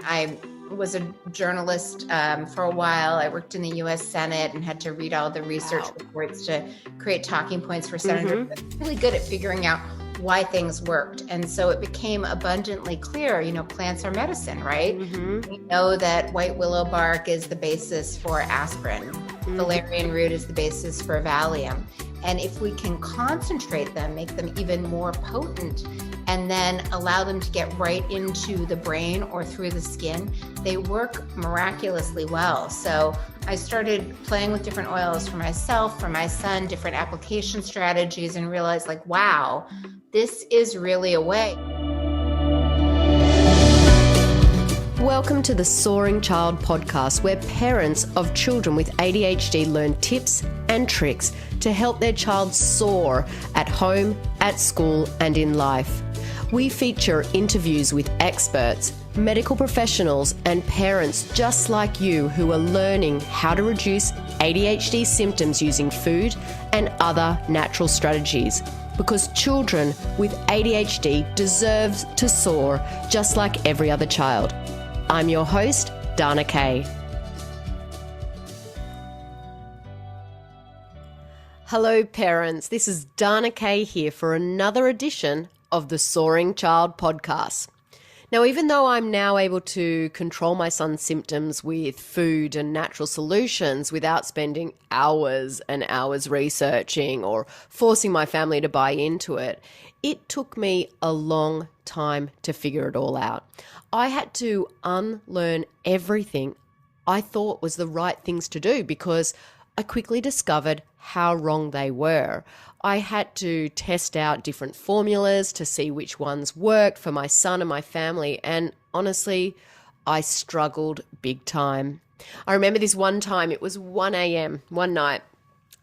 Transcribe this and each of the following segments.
I was a journalist for a while. I worked in the U.S. Senate and had to read all the research reports to create talking points for senators. I was really good at figuring out why things worked. And so it became abundantly clear, plants are medicine, right? We know that white willow bark is the basis for aspirin. Valerian root is the basis for Valium. And if we can concentrate them, make them even more potent, and then allow them to get right into the brain or through the skin, they work miraculously well. So I started playing with different oils for myself, for my son, different application strategies, and realized wow, this is really a way. Welcome to the Soaring Child podcast, where parents of children with ADHD learn tips and tricks to help their child soar at home, at school, and in life. We feature interviews with experts, medical professionals, and parents just like you who are learning how to reduce ADHD symptoms using food and other natural strategies. Because children with ADHD deserve to soar just like every other child. I'm your host, Dana Kay. Hello parents, this is Dana Kay here for another edition of the Soaring Child podcast. Now, even though I'm now able to control my son's symptoms with food and natural solutions without spending hours and hours researching or forcing my family to buy into it, it took me a long time to figure it all out. I had to unlearn everything I thought was the right things to do because I quickly discovered how wrong they were. I had to test out different formulas to see which ones worked for my son and my family, and honestly, I struggled big time. I remember this one time, it was 1 a.m. one night,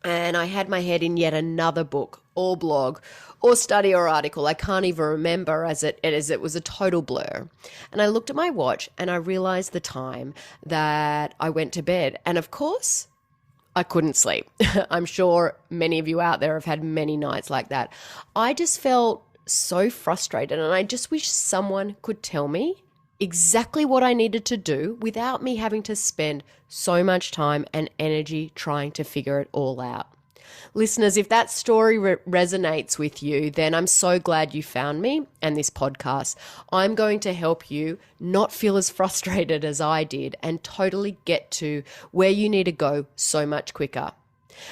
and I had my head in yet another book or blog or study or article. I can't even remember as it was a total blur. And I looked at my watch and I realized the time that I went to bed. And of course, I couldn't sleep. I'm sure many of you out there have had many nights like that. I just felt so frustrated, and I just wish someone could tell me exactly what I needed to do without me having to spend so much time and energy trying to figure it all out. Listeners, if that story resonates with you, then I'm so glad you found me and this podcast. I'm going to help you not feel as frustrated as I did and totally get to where you need to go so much quicker.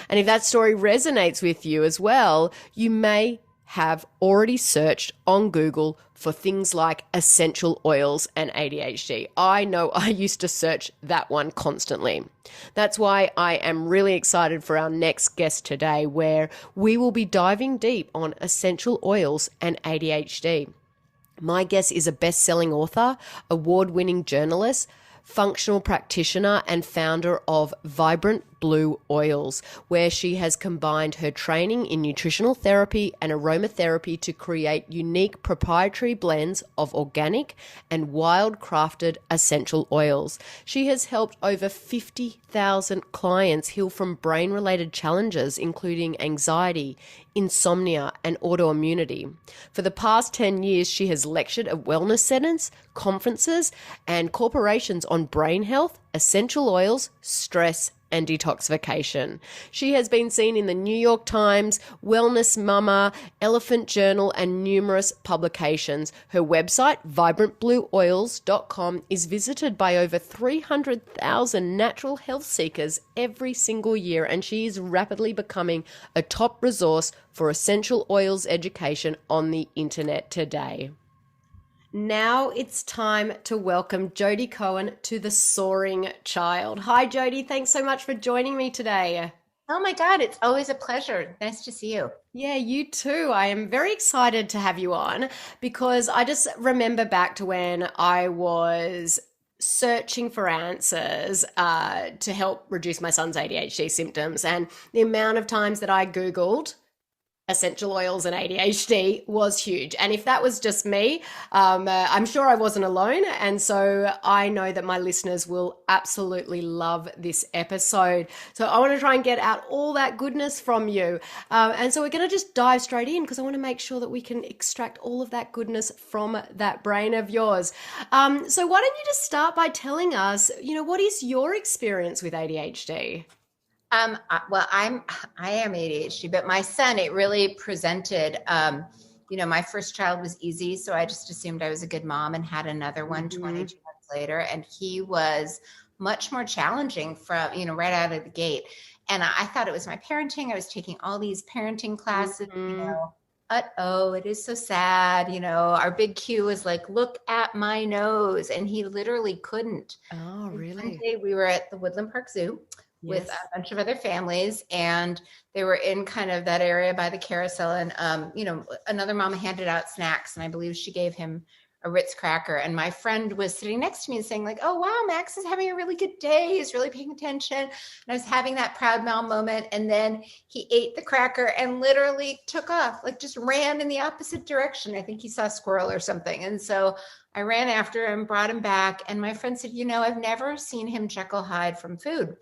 And if that story resonates with you as well, you may have already searched on Google for things like essential oils and ADHD. I know I used to search that one constantly. That's why I am really excited for our next guest today, where we will be diving deep on essential oils and ADHD. My guest is a best-selling author, award-winning journalist, functional practitioner, and founder of Vibrant Blue Oils, where she has combined her training in nutritional therapy and aromatherapy to create unique proprietary blends of organic and wild-crafted essential oils. She has helped over 50,000 clients heal from brain-related challenges, including anxiety, insomnia, and autoimmunity. For the past 10 years, she has lectured at wellness centers, conferences, and corporations on brain health, essential oils, stress, and detoxification. She has been seen in the New York Times, Wellness Mama, Elephant Journal, and numerous publications. Her website, vibrantblueoils.com, is visited by over 300,000 natural health seekers every single year, and she is rapidly becoming a top resource for essential oils education on the internet today. Now it's time to welcome Jodi Cohen to the Soaring Child. Hi, Jodi. Thanks so much for joining me today. Oh my God, it's always a pleasure. Nice to see you. Yeah, you too. I am very excited to have you on because I just remember back to when I was searching for answers to help reduce my son's ADHD symptoms, and the amount of times that I Googled essential oils and ADHD was huge. And if that was just me, I'm sure I wasn't alone. And so I know that my listeners will absolutely love this episode. So I want to try and get out all that goodness from you. And so we're going to just dive straight in because I want to make sure that we can extract all of that goodness from that brain of yours. So why don't you just start by telling us, what is your experience with ADHD? Well, I am ADHD, but my son, it really presented, my first child was easy. So I just assumed I was a good mom and had another one 22 months later. And he was much more challenging from, right out of the gate. And I thought it was my parenting. I was taking all these parenting classes, it is so sad. Our big cue was like, look at my nose. And he literally couldn't. Oh, really? One day we were at the Woodland Park Zoo with a bunch of other families, and they were in kind of that area by the carousel. And, another mama handed out snacks, and I believe she gave him a Ritz cracker. And my friend was sitting next to me and saying like, oh, wow, Max is having a really good day. He's really paying attention. And I was having that proud mom moment. And then he ate the cracker and literally took off, like just ran in the opposite direction. I think he saw a squirrel or something. And so I ran after him, brought him back. And my friend said, I've never seen him Jekyll Hyde from food.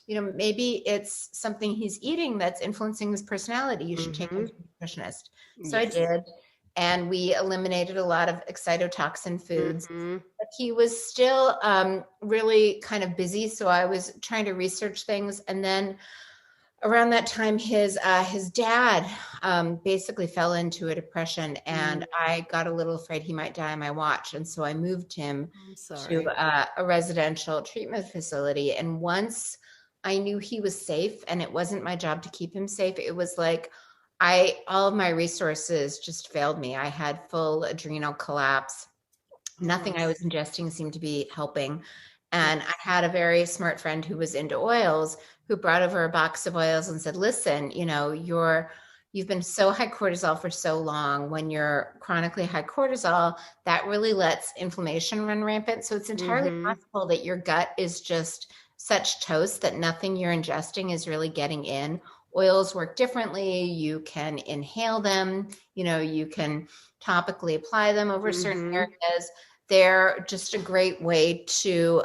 Maybe it's something he's eating that's influencing his personality. You should take him to a nutritionist. So I did. And we eliminated a lot of excitotoxin foods. But he was still really kind of busy. So I was trying to research things. And then around that time, his dad basically fell into a depression, and I got a little afraid he might die on my watch. And so I moved him to a residential treatment facility. And once I knew he was safe, and it wasn't my job to keep him safe, it was like all of my resources just failed me. I had full adrenal collapse. Nothing I was ingesting seemed to be helping. And I had a very smart friend who was into oils, who brought over a box of oils and said, listen, you've been so high cortisol for so long. When you're chronically high cortisol, that really lets inflammation run rampant. So it's entirely possible that your gut is just such toast that nothing you're ingesting is really getting in. Oils work differently. You can inhale them, you can topically apply them over certain areas. They're just a great way to,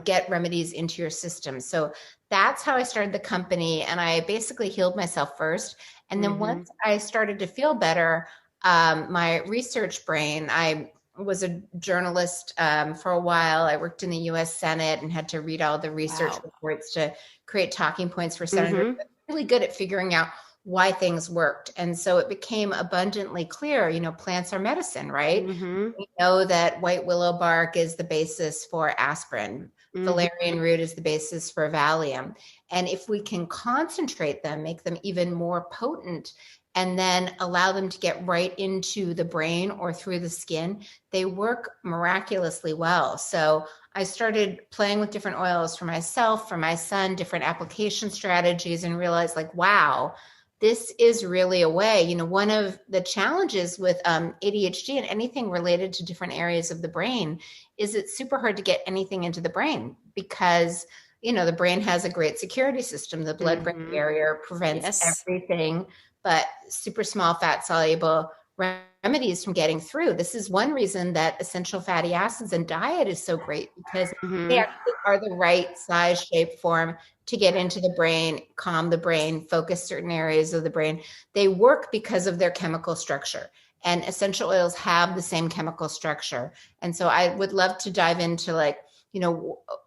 get remedies into your system. So that's how I started the company. And I basically healed myself first. And then once I started to feel better, my research brain, I was a journalist for a while. I worked in the U.S. Senate and had to read all the research reports to create talking points for senators. Really good at figuring out why things worked. And so it became abundantly clear, plants are medicine, right? We know that white willow bark is the basis for aspirin. Valerian root is the basis for Valium. And if we can concentrate them, make them even more potent, and then allow them to get right into the brain or through the skin, they work miraculously well. So I started playing with different oils for myself, for my son, different application strategies, and realized like, wow, this is really a way. One of the challenges with ADHD and anything related to different areas of the brain is it's super hard to get anything into the brain because, the brain has a great security system. The blood-brain barrier prevents everything but super small fat soluble remedies from getting through. This is one reason that essential fatty acids and diet is so great, because they actually are the right size, shape, form to get into the brain, calm the brain, focus certain areas of the brain. They work because of their chemical structure, and essential oils have the same chemical structure. And so I would love to dive into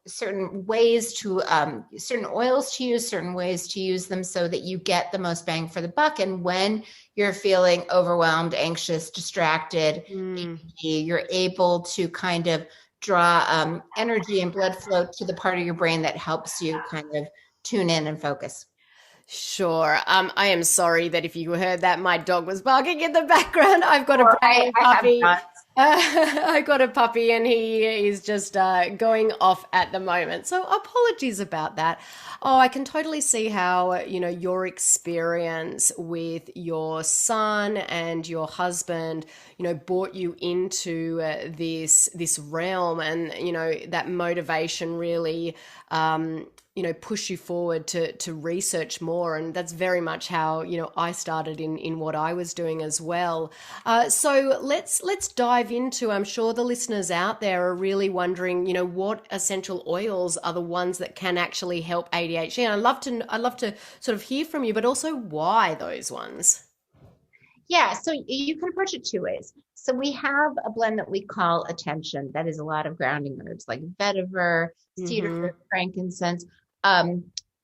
certain ways to, certain oils to use, certain ways to use them so that you get the most bang for the buck. And when you're feeling overwhelmed, anxious, distracted, you're able to kind of draw energy and blood flow to the part of your brain that helps you kind of tune in and focus. Sure. I am sorry that if you heard that, my dog was barking in the background. I've got a brand new puppy. I got a puppy and he is just going off at the moment. So apologies about that. Oh, I can totally see how, your experience with your son and your husband, brought you into this realm, and that motivation really push you forward to research more. And that's very much how I started in what I was doing as well. So let's dive into, I'm sure the listeners out there are really wondering, what essential oils are the ones that can actually help ADHD. And I'd love to sort of hear from you, but also why those ones. Yeah, so you can approach it two ways. So we have a blend that we call Attention, that is a lot of grounding herbs like vetiver, cedarwood, frankincense.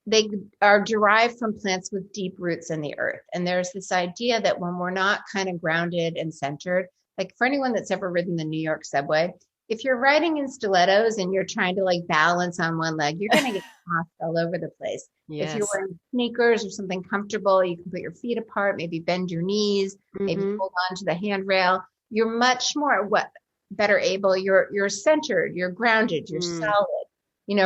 They are derived from plants with deep roots in the earth. And there's this idea that when we're not kind of grounded and centered, like for anyone that's ever ridden the New York subway, if you're riding in stilettos and you're trying to like balance on one leg, you're going to get tossed all over the place. Yes. If you're wearing sneakers or something comfortable, you can put your feet apart, maybe bend your knees, maybe hold on to the handrail. You're much more better able. You're centered, you're grounded, you're solid.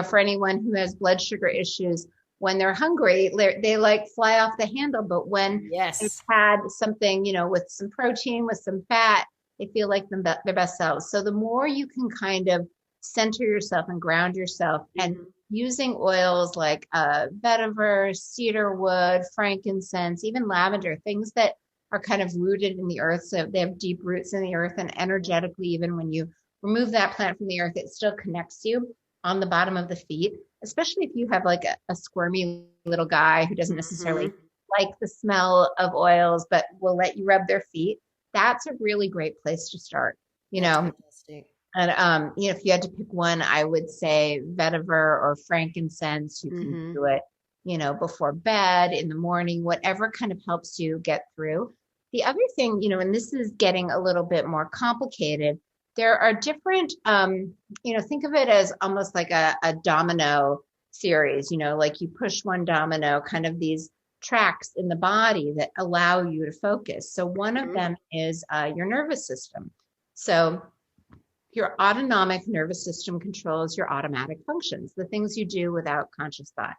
For anyone who has blood sugar issues, when they're hungry, they like fly off the handle. But when they've had something, with some protein, with some fat, they feel like their best selves. So the more you can kind of center yourself and ground yourself, and using oils like vetiver, cedarwood, frankincense, even lavender, things that are kind of rooted in the earth. So they have deep roots in the earth, and energetically, even when you remove that plant from the earth, it still connects you on the bottom of the feet, especially if you have like a squirmy little guy who doesn't necessarily like the smell of oils, but will let you rub their feet. That's a really great place to start, And, if you had to pick one, I would say vetiver or frankincense. You can do it, before bed, in the morning, whatever kind of helps you get through. The other thing, and this is getting a little bit more complicated, there are different, think of it as almost like a domino series, like you push one domino, kind of these tracks in the body that allow you to focus. So one of them is your nervous system. So your autonomic nervous system controls your automatic functions, the things you do without conscious thought: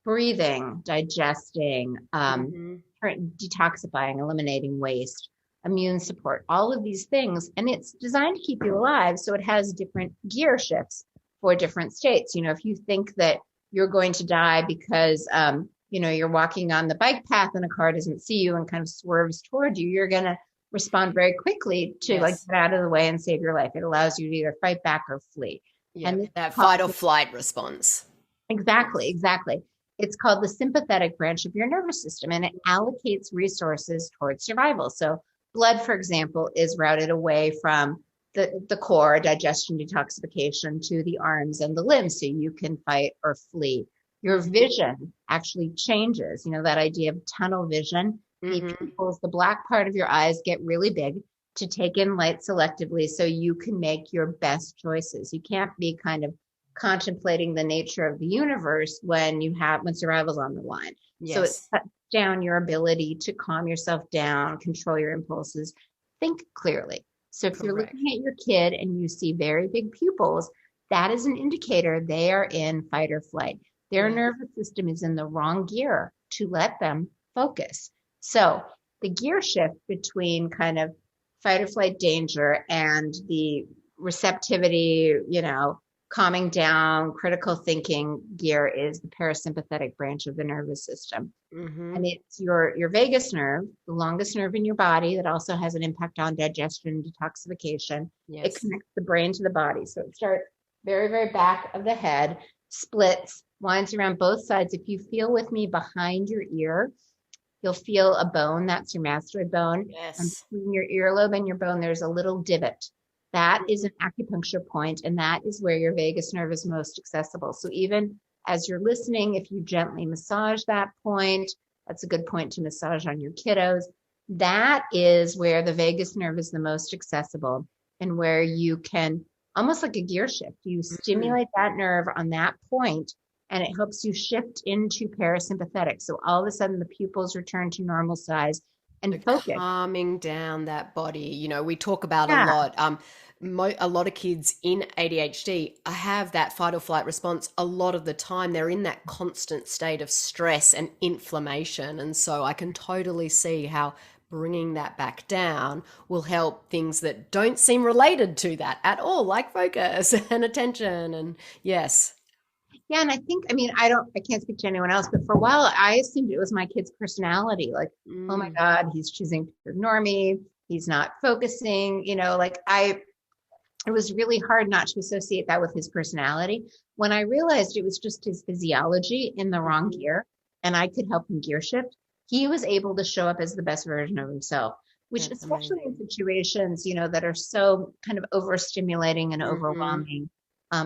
breathing, digesting, detoxifying, eliminating waste, immune support, all of these things. And it's designed to keep you alive. So it has different gear shifts for different states. If you think that you're going to die because, you're walking on the bike path and a car doesn't see you and kind of swerves toward you, you're going to respond very quickly to like get out of the way and save your life. It allows you to either fight back or flee. Yeah, and that fight or flight response. Exactly. It's called the sympathetic branch of your nervous system, and it allocates resources towards survival. So blood, for example, is routed away from the core, digestion, detoxification, to the arms and the limbs so you can fight or flee. Your vision actually changes, that idea of tunnel vision. The pupils, the black part of your eyes, get really big to take in light selectively so you can make your best choices. You can't be kind of contemplating the nature of the universe when survival's on the line. Yes. So it cuts down your ability to calm yourself down, control your impulses, think clearly. So if you're looking at your kid and you see very big pupils, that is an indicator they are in fight or flight. Their nervous system is in the wrong gear to let them focus. So the gear shift between kind of fight or flight danger and the receptivity, calming down, critical thinking gear is the parasympathetic branch of the nervous system. And it's your vagus nerve, the longest nerve in your body, that also has an impact on digestion, detoxification. It connects the brain to the body. So it starts very, very back of the head, splits, winds around both sides. If you feel with me behind your ear, you'll feel a bone. That's your mastoid bone. And between your earlobe and your bone, there's a little divot. That is an acupuncture point, and that is where your vagus nerve is most accessible. So even as you're listening, if you gently massage that point, that's a good point to massage on your kiddos. That is where the vagus nerve is the most accessible, and where you can, almost like a gear shift, you stimulate that nerve on that point, and it helps you shift into parasympathetic. So all of a sudden the pupils return to normal size and focus. Calming down that body. We talk about a lot. A lot of kids in ADHD have that fight or flight response a lot of the time. They're in that constant state of stress and inflammation. And so I can totally see how bringing that back down will help things that don't seem related to that at all, like focus and attention. And yes. Yeah. And I think, I mean, I can't speak to anyone else, but for a while I assumed it was my kid's personality. Like, oh my God, he's choosing to ignore me. He's not focusing, it was really hard not to associate that with his personality. When I realized it was just his physiology in the wrong gear and I could help him gear shift, he was able to show up as the best version of himself, which That's especially amazing. in situations, that are so kind of overstimulating and overwhelming,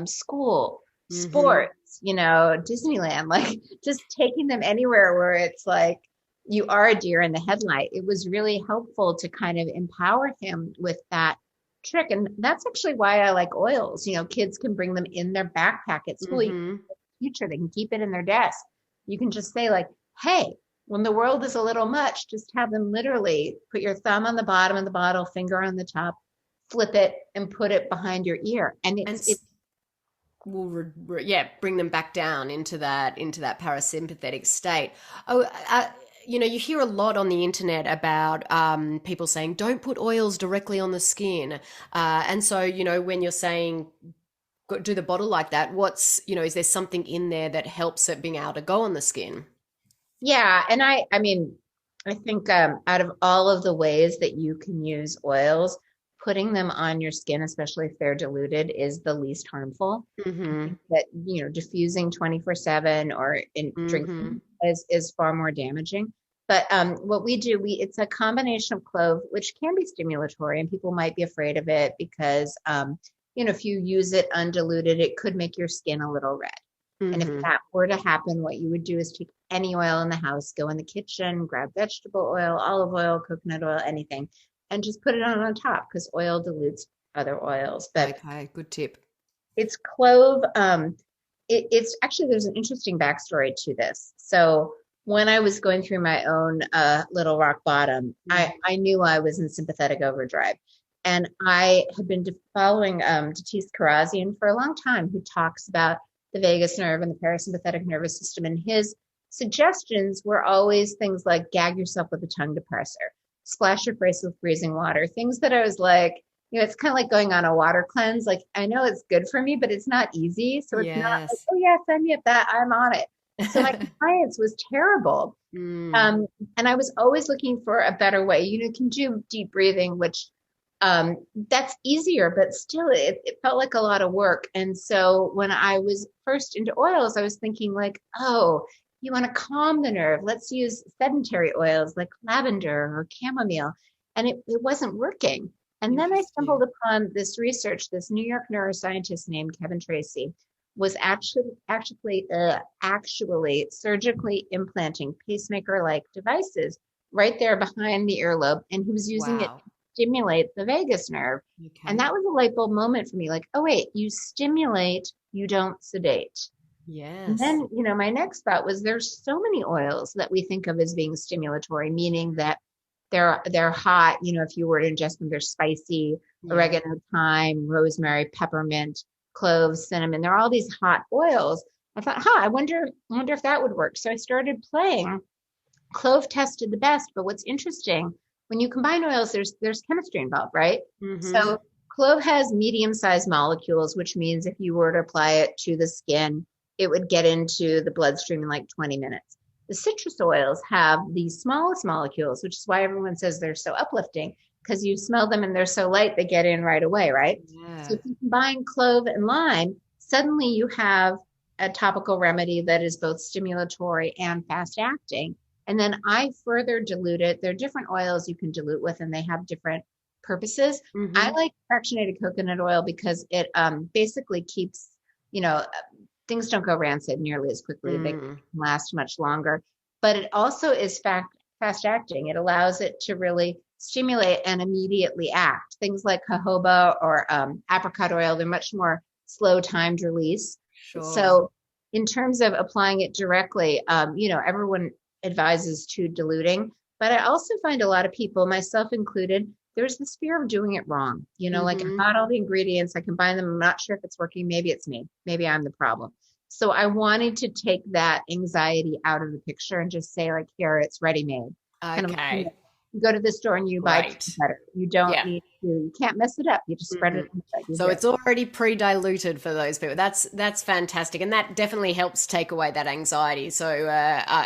school, sports, Disneyland, like just taking them anywhere where it's like you are a deer in the headlight. It was really helpful to kind of empower him with that trick. And that's actually why I like oils. Kids can bring them in their backpack at school. In the future, they can keep it in their desk. You can just say like, hey, when the world is a little much, just have them literally put your thumb on the bottom of the bottle, finger on the top, flip it and put it behind your ear. And it's will bring them back down into that parasympathetic state. You hear a lot on the internet about people saying don't put oils directly on the skin, and so when you're saying do the bottle like that, is there something in there that helps it being able to go on the skin? Yeah. And I mean, I think out of all of the ways that you can use oils, putting them on your skin, especially if they're diluted, is the least harmful. That, diffusing 24/7 or drinking is far more damaging. But what we do, it's a combination of clove, which can be stimulatory, and people might be afraid of it because, if you use it undiluted, it could make your skin a little red. And if that were to happen, what you would do is take any oil in the house, go in the kitchen, grab vegetable oil, olive oil, coconut oil, anything, and just put it on top because oil dilutes other oils. But okay, good tip. It's clove. It's actually, there's an interesting backstory to this. So when I was going through my own little rock bottom, I knew I was in sympathetic overdrive. And I had been following Datis Karazian for a long time, who talks about the vagus nerve and the parasympathetic nervous system. And his suggestions were always things like gag yourself with a tongue depressor, splash your face with freezing water, things that I was like, it's kind of like going on a water cleanse. Like, I know it's good for me, but it's not easy. So it's not like, oh yeah, send me up that, I'm on it. So my compliance was terrible. And I was always looking for a better way. You can do deep breathing, which that's easier, but still it felt like a lot of work. And so when I was first into oils, I was thinking like, oh, you want to calm the nerve. Let's use sedentary oils like lavender or chamomile. And it wasn't working. And then I stumbled upon this research. This New York neuroscientist named Kevin Tracy was actually surgically implanting pacemaker-like devices right there behind the earlobe. And he was using it to stimulate the vagus nerve. Okay. And that was a light bulb moment for me. Like, oh, wait, you stimulate, you don't sedate. Yes. And then, my next thought was there's so many oils that we think of as being stimulatory, meaning that they're hot. If you were to ingest them, they're spicy, oregano, thyme, rosemary, peppermint, cloves, cinnamon. There are all these hot oils. I thought, I wonder if that would work. So I started playing. Clove tested the best, but what's interesting, when you combine oils, there's chemistry involved, right? So clove has medium-sized molecules, which means if you were to apply it to the skin, it would get into the bloodstream in like 20 minutes. The citrus oils have the smallest molecules, which is why everyone says they're so uplifting, because you smell them and they're so light, they get in right away, right? Yeah. So if you combine clove and lime, suddenly you have a topical remedy that is both stimulatory and fast acting. And then I further dilute it. There are different oils you can dilute with, and they have different purposes. I like fractionated coconut oil because it basically keeps, things don't go rancid nearly as quickly. They can last much longer. But it also is fast acting. It allows it to really stimulate and immediately act. Things like jojoba or apricot oil, they're much more slow timed release. Sure. So in terms of applying it directly, everyone advises to diluting. But I also find a lot of people, myself included, there's this fear of doing it wrong. Like I've got all the ingredients, I combine them, I'm not sure if it's working. Maybe it's me. Maybe I'm the problem. So I wanted to take that anxiety out of the picture and just say like, here, it's ready-made. Okay. Kind of You go to the store and you buy Right. butter. You don't need to, you can't mess it up. You just spread it in the bread. So it's already pre-diluted for those people. That's fantastic, and that definitely helps take away that anxiety. So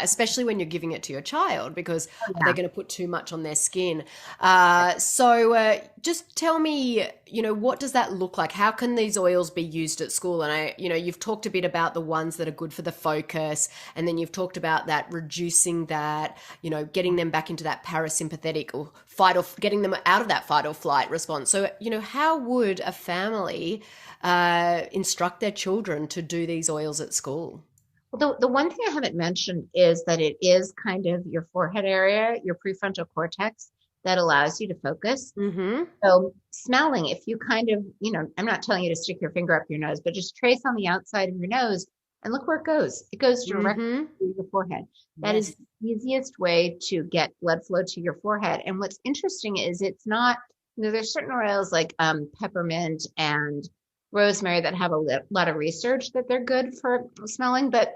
especially when you're giving it to your child, because they're going to put too much on their skin. So just tell me, what does that look like? How can these oils be used at school? And you've talked a bit about the ones that are good for the focus, and then you've talked about that reducing that, getting them back into that parasympathetic or fight or getting them out of that fight or flight response. So, how would a family instruct their children to do these oils at school? Well, the one thing I haven't mentioned is that it is kind of your forehead area, your prefrontal cortex, that allows you to focus. So smelling, if you kind of, I'm not telling you to stick your finger up your nose, but just trace on the outside of your nose and look where it goes. It goes directly to your forehead. That is the easiest way to get blood flow to your forehead. And what's interesting is it's not, there's certain oils like peppermint and rosemary that have a lot of research that they're good for smelling. But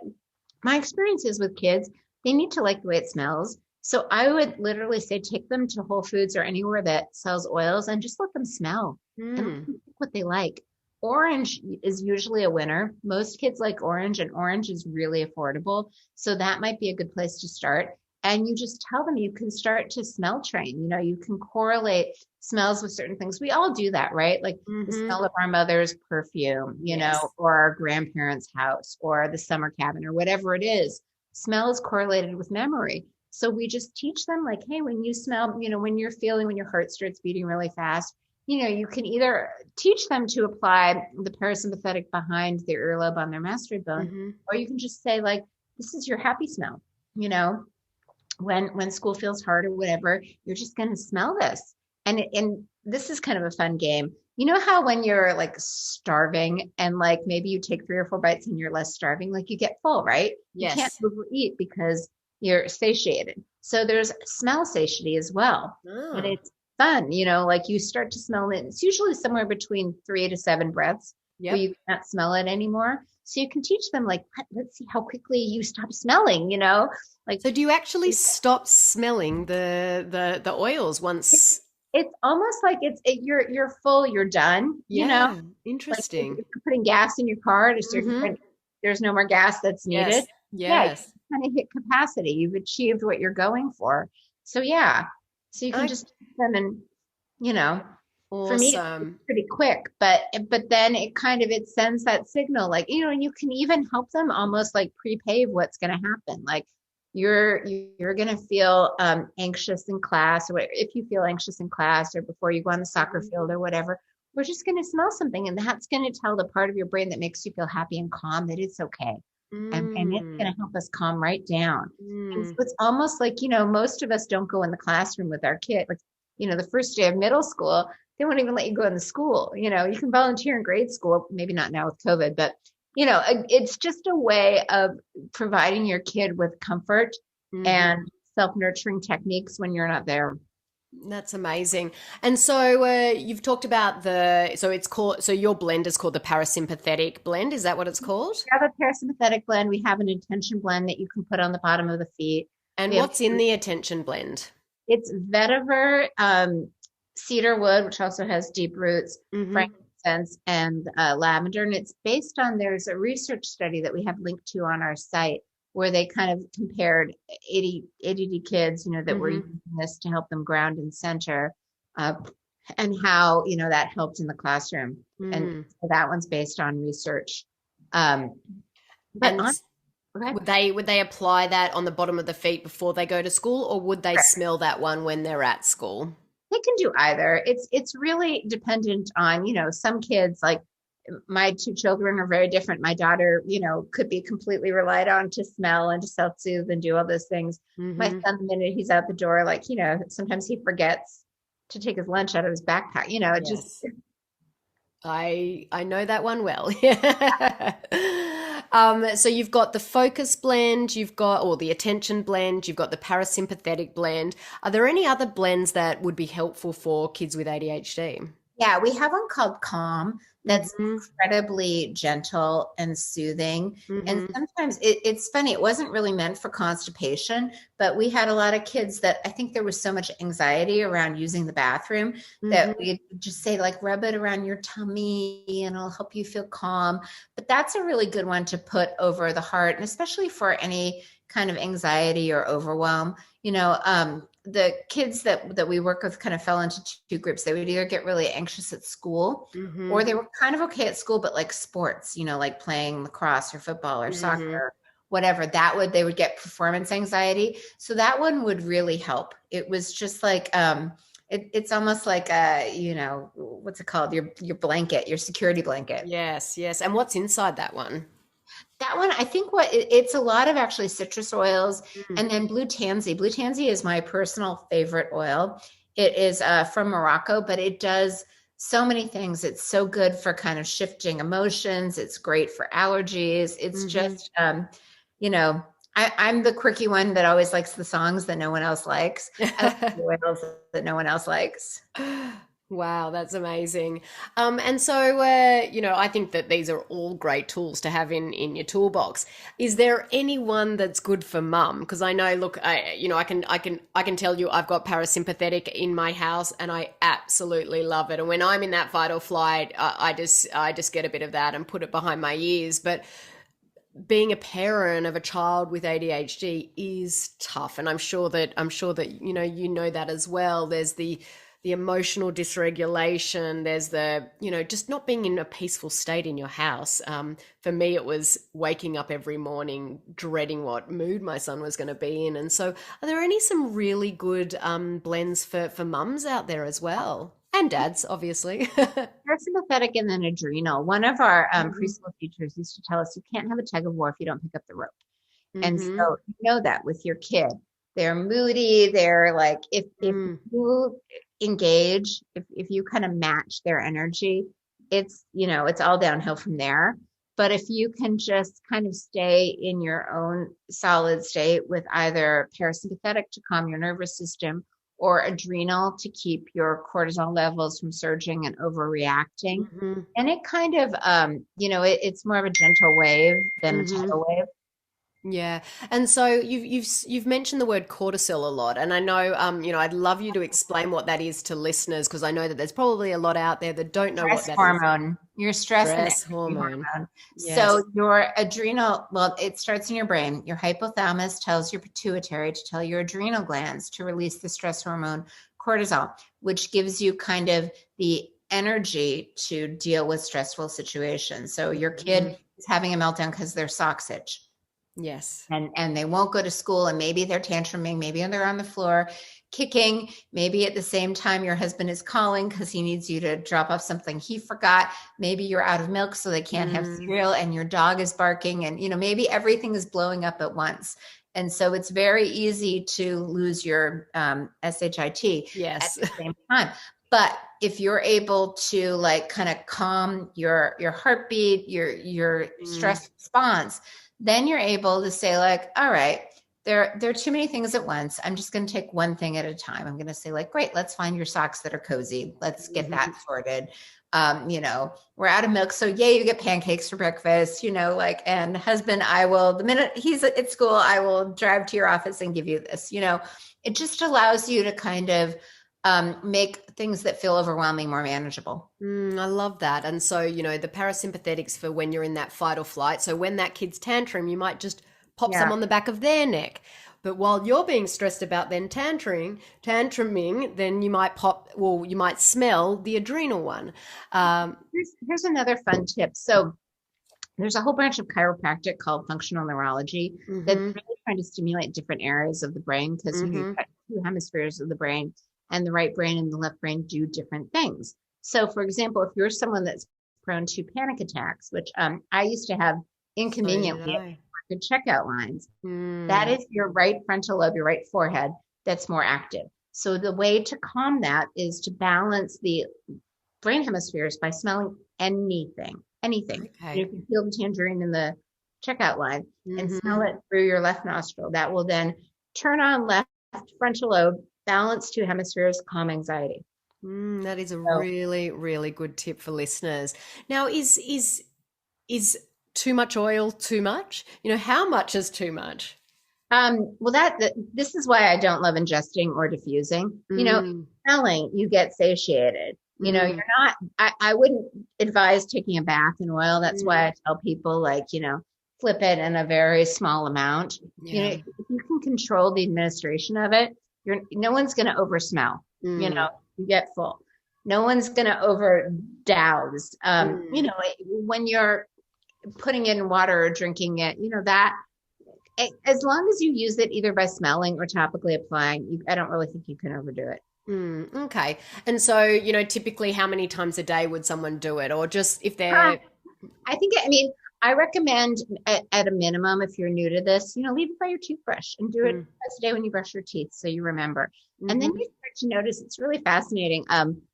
my experience is with kids, they need to like the way it smells. So I would literally say, take them to Whole Foods or anywhere that sells oils and just let them smell and pick what they like. Orange is usually a winner. Most kids like orange, and orange is really affordable. So that might be a good place to start. And you just tell them you can start to smell train. You can correlate smells with certain things. We all do that, right? Like the smell of our mother's perfume, or our grandparents' house or the summer cabin or whatever it is. Smell is correlated with memory. So we just teach them like, hey, when you smell, when your heart starts beating really fast, you can either teach them to apply the parasympathetic behind the earlobe on their masseter bone, or you can just say like, this is your happy smell, when school feels hard or whatever, you're just going to smell this. And this is kind of a fun game. You know how when you're like starving and like maybe you take 3 or 4 bites and you're less starving, like you get full, right? Yes. You can't overeat because you're satiated. So there's smell satiety as well. And it's fun, like you start to smell it. It's usually somewhere between 3 to 7 breaths where you can't smell it anymore. So you can teach them like, let's see how quickly you stop smelling, like. So do you actually stop smelling the oils once? It's almost like you're full, you're done, Interesting. Like if you're putting gas in your car at a certain point, there's no more gas that's needed. Yes. You kind of hit capacity. You've achieved what you're going for. So so you can just teach them and, Awesome. For me, it's pretty quick, but then it sends that signal, like, and you can even help them almost like prepave what's going to happen. Like you're going to feel anxious in class, or if you feel anxious in class or before you go on the soccer field or whatever, we're just going to smell something. And that's going to tell the part of your brain that makes you feel happy and calm that it's okay. And it's going to help us calm right down. And so it's almost like, most of us don't go in the classroom with our kid. Like, the first day of middle school, they won't even let you go in the school. You can volunteer in grade school, maybe not now with COVID, but, it's just a way of providing your kid with comfort and self-nurturing techniques when you're not there. That's amazing. And so you've talked about so your blend is called the parasympathetic blend. Is that what it's called? We have a parasympathetic blend. We have an intention blend that you can put on the bottom of the feet. And what's in the attention blend? It's vetiver, cedar wood, which also has deep roots, frankincense, and lavender. And it's based on, there's a research study that we have linked to on our site where they kind of compared ADD kids, that were using this to help them ground and center, and how, that helped in the classroom. And so that one's based on research. Would they apply that on the bottom of the feet before they go to school, or would they smell that one when they're at school? They can do either. It's really dependent on, some kids, like my 2 children are very different. My daughter, could be completely relied on to smell and to self-soothe and do all those things. My son, the minute he's out the door, like, sometimes he forgets to take his lunch out of his backpack. Just. I know that one well. So you've got the focus blend, or the attention blend, you've got the parasympathetic blend. Are there any other blends that would be helpful for kids with ADHD? Yeah, we have one called Calm that's Mm-hmm. incredibly gentle and soothing. And Mm-hmm. sometimes it's funny, it wasn't really meant for constipation, but we had a lot of kids that I think there was so much anxiety around using the bathroom that Mm-hmm. we just say, like, rub it around your tummy and it'll help you feel calm. But that's a really good one to put over the heart, and especially for any kind of anxiety or overwhelm. The kids that we work with kind of fell into two groups. They would either get really anxious at school, Mm-hmm. or they were kind of okay at school, but like sports, like playing lacrosse or football or Mm-hmm. soccer, whatever, they would get performance anxiety. So that one would really help. It was just like, it's almost like what's it called? Your blanket, your security blanket. Yes, yes. And what's inside that one? That one, I think it's a lot of actually citrus oils, Mm. and then blue tansy. Blue tansy is my personal favorite oil. It is from Morocco, but it does so many things. It's so good for kind of shifting emotions. It's great for allergies. It's Mm-hmm. just, I'm the quirky one that always likes the songs that no one else likes. I like the oils that no one else likes. Wow, that's amazing. And so, I think that these are all great tools to have in your toolbox. Is there any one that's good for mum? Because I know, look, I can tell you, I've got parasympathetic in my house, and I absolutely love it. And when I'm in that fight or flight, I just get a bit of that and put it behind my ears. But being a parent of a child with ADHD is tough, and I'm sure that you know that as well. There's the emotional dysregulation. There's the just not being in a peaceful state in your house. For me, it was waking up every morning dreading what mood my son was going to be in. And so, are there some really good blends for mums out there as well, and dads, obviously? Parasympathetic and then adrenal. One of our Mhm. preschool teachers used to tell us, you can't have a tug of war if you don't pick up the rope. And Mhm. so you know that with your kid, they're moody. They're like, if Mm. you engage, if you kind of match their energy, it's all downhill from there. But if you can just kind of stay in your own solid state with either parasympathetic to calm your nervous system or adrenal to keep your cortisol levels from surging and overreacting, Mhm. and it kind of, it's more of a gentle wave than a Mhm. tidal wave. Yeah. And so you've mentioned the word cortisol a lot, and I know I'd love you to explain what that is to listeners, because I know that there's probably a lot out there that don't know what Stress that is. hormone, your stress and Stress energy hormone. hormone. So Yes. your adrenal, well, it starts in your brain. Your hypothalamus tells your pituitary to tell your adrenal glands to release the stress hormone cortisol, which gives you kind of the energy to deal with stressful situations. So your Mhm. kid is having a meltdown because their socks itch. Yes. And they won't go to school, and maybe they're tantruming, maybe they're on the floor kicking, maybe at the same time your husband is calling because he needs you to drop off something he forgot, maybe you're out of milk so they can't have Mm. cereal, and your dog is barking, and maybe everything is blowing up at once. And so it's very easy to lose your shit at Yes. the same time. But if you're able to, like, kind of calm your heartbeat, your Mm. stress response, then you're able to say, like, all right, there are too many things at once. I'm just going to take one thing at a time. I'm going to say, like, great, let's find your socks that are cozy. Let's get that Mhm. sorted. We're out of milk, so yay, you get pancakes for breakfast. And husband, I will, the minute he's at school, I will drive to your office and give you this. It just allows you to kind of make things that feel overwhelming more manageable. I love that. And so, the parasympathetics for when you're in that fight or flight. So when that kid's tantrum, you might just pop some Yeah. on the back of their neck. But while you're being stressed about then tantruming, then you might smell the adrenal one. Um, Here's another fun tip. So there's a whole branch of chiropractic called functional neurology that's mhm, really trying to stimulate different areas of the brain, because you've mhm, got two hemispheres of the brain, and the right brain and the left brain do different things. So, for example, if you're someone that's prone to panic attacks, which I used to have so did inconveniently at I. the checkout lines, that Mm, is your right frontal lobe, your right forehead, that's more active. So the way to calm that is to balance the brain hemispheres by smelling anything, anything. okay. If you peel the tangerine in the checkout line and smell Mhm. it through your left nostril, that will then turn on left frontal lobe, balance two hemispheres, calm anxiety. That is a really, really good tip for listeners. Now, is too much oil too much? How much is too much? Well, this is why I don't love ingesting or diffusing. Smelling, you get satiated. You're not. I wouldn't advise taking a bath in oil. That's why I tell people, flip it in a very small amount. Yeah. If you can control the administration of it, no one's going to oversmell. You get full. No one's going to over douse. When you're putting it in water or drinking it, that as long as you use it either by smelling or topically applying, I don't really think you can overdo it. Okay. And so, typically how many times a day would someone do it? Or just if they're... I recommend at a minimum, if you're new to this, leave it by your toothbrush and do it twice a day when you brush your teeth so you remember. And then you start to notice, it's really fascinating.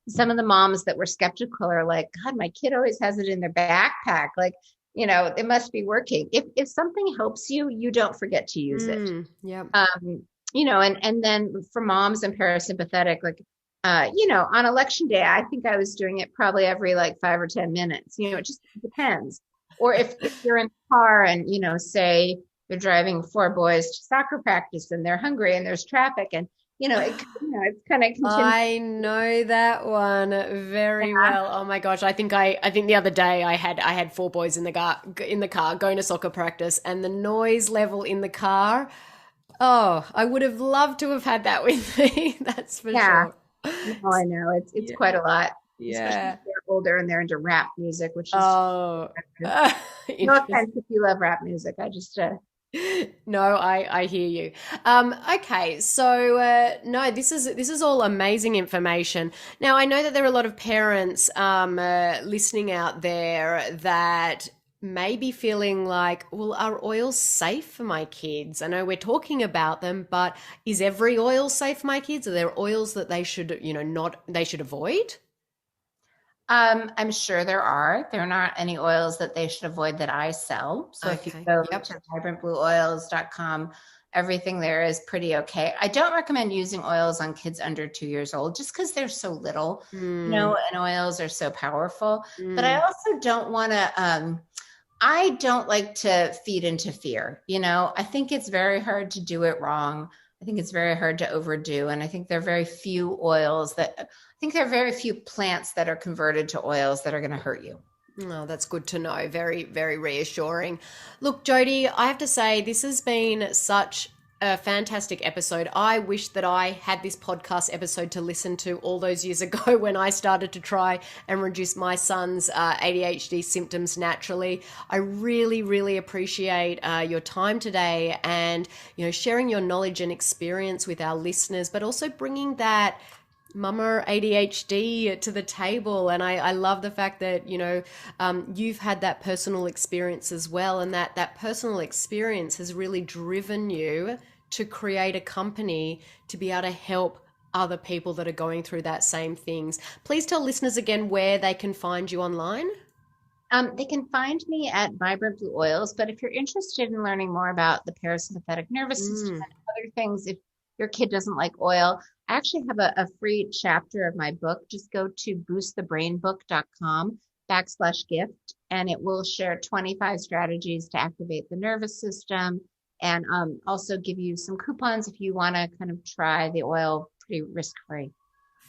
Some of the moms that were skeptical are like, God, my kid always has it in their backpack. It must be working. If something helps you, you don't forget to use it. Yeah. And then for moms and parasympathetic, on election day, I think I was doing it probably every 5 or 10 minutes. It just depends. Or if you're in the car and, say you're driving 4 boys to soccer practice and they're hungry and there's traffic and, it's kind of. I know that one very well. Oh my gosh. I think the other day I had 4 boys in the car going to soccer practice, and the noise level in the car. Oh, I would have loved to have had that with me. That's for sure. Oh, I know. It's quite a lot. Yeah. Especially if they're older and they're into rap music, which is no offense if you love rap music. I just No, I hear you. Okay, so no, this is all amazing information. Now, I know that there are a lot of parents listening out there that may be feeling like, well, are oils safe for my kids? I know we're talking about them, but is every oil safe for my kids? Are there oils that they should, they should avoid? I'm sure there are. There are not any oils that they should avoid that I sell. So if you go to vibrantblueoils.com, everything there is pretty okay. I don't recommend using oils on kids under 2 years old just because they're so little, and oils are so powerful. But I also don't want to, I don't like to feed into fear. I think it's very hard to do it wrong. I think it's very hard to overdo. And I think there are very few very few plants that are converted to oils that are going to hurt you. Oh, that's good to know. Very, very reassuring. Look, Jodi, I have to say this has been such a fantastic episode. I wish that I had this podcast episode to listen to all those years ago when I started to try and reduce my son's ADHD symptoms naturally. I really, really appreciate your time today and, sharing your knowledge and experience with our listeners, but also bringing that Mama ADHD to the table. And I love the fact that, you've had that personal experience as well. And that personal experience has really driven you to create a company to be able to help other people that are going through that same things. Please tell listeners again where they can find you online. They can find me at Vibrant Blue Oils, but if you're interested in learning more about the parasympathetic nervous system and other things, if your kid doesn't like oil, I actually have a free chapter of my book. Just go to boostthebrainbook.com/gift, and it will share 25 strategies to activate the nervous system and also give you some coupons if you want to kind of try the oil pretty risk-free.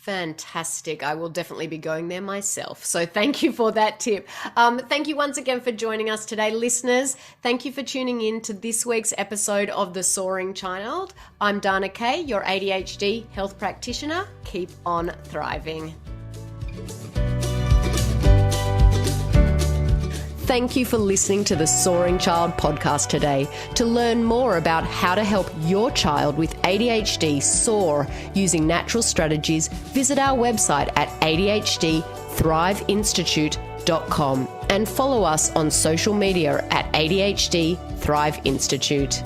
Fantastic. I will definitely be going there myself. So thank you for that tip. Thank you once again for joining us today, listeners. Thank you for tuning in to this week's episode of The Soaring Child. I'm Dana Kay, your ADHD health practitioner. Keep on thriving. Thank you for listening to the Soaring Child podcast today. To learn more about how to help your child with ADHD soar using natural strategies, visit our website at adhdthriveinstitute.com and follow us on social media at ADHD Thrive Institute.